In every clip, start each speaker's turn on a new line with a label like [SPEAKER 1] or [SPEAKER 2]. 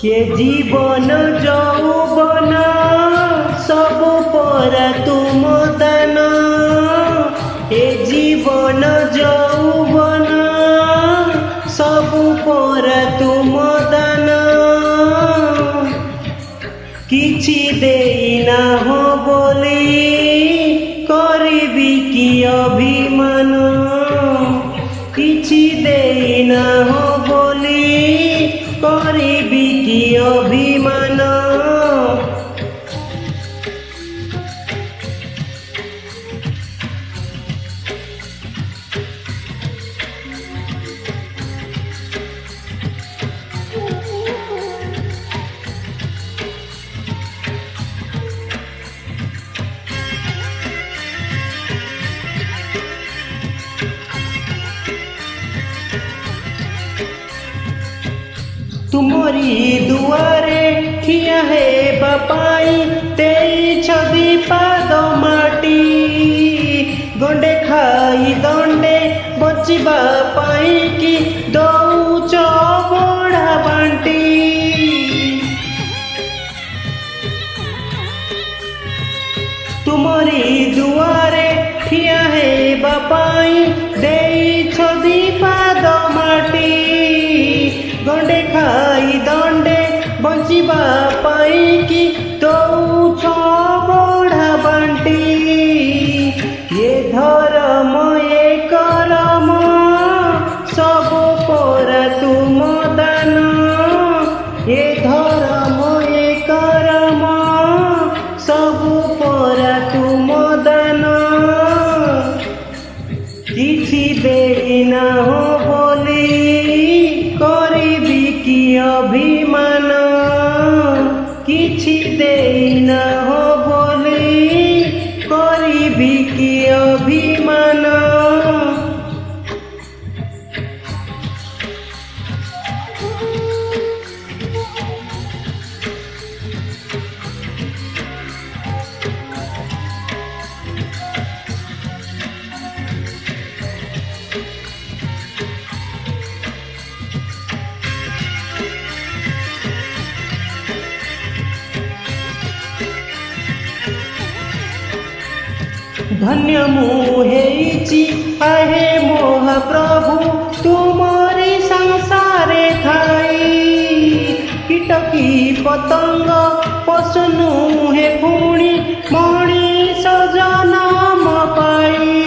[SPEAKER 1] ये जीवन যৌবন सबु परा तुम दान ए जीवन যৌবন सबु परा तुम दान किछि देना हो बोली करिबी कि अभिमान किछि देना हो बोली करिबी कि अभिमान तुमरी दुआरे ठिया है बापाई तेई छवि पाद माटी गंडे खाई दंडे बचिबा पाई कि दौच बड़ा बांटी तुमरी दुआरे ठिया है बापाई देई छवि पाद माटी गंडे खाई दंडे बचिबा पाई कि दौछ बड़ा बांटी ये धर्म ये करम सबु परा तुम दान ये धर्म ये करम सबु परा तुम दान किछि देना हो बोली करिबी कि अभिमान किछि देना हो बोली करिबी कि अभिमान धन्य मुहेची आहे महाप्रभु तुमरी संसारे थाई कीटकी पतंग पशु नुहे पुणी मणिष जन्म पाई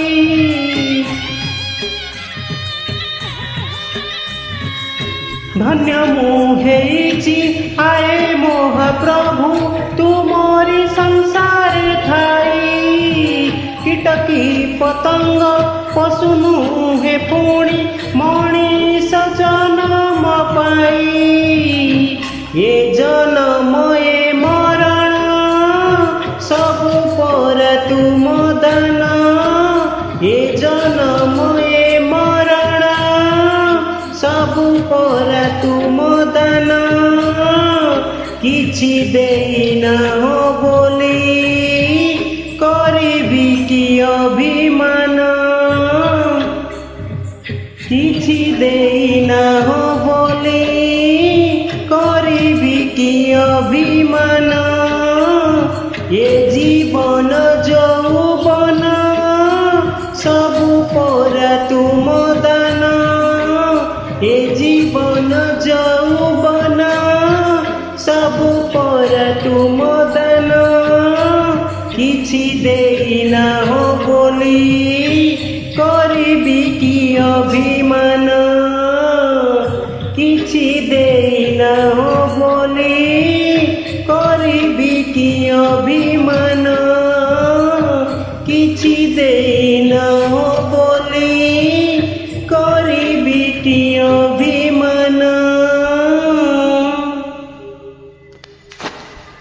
[SPEAKER 1] धन्य मुहेची आहे महाप्रभु तुमरी संसारे थाई कीटकी पतंग पशु नुहे पुणी मणिष जन्म पाई ये जन्म ये मरण सबु परा तुम दान ये जन्म ये मरण सबु परा तुम दान किछि देना हो बोली करिबी कि अभिमान किछि देना हो बोली करिबी कि अभिमान ये जीवन যৌবন सबु परा तुम दान ये जीवन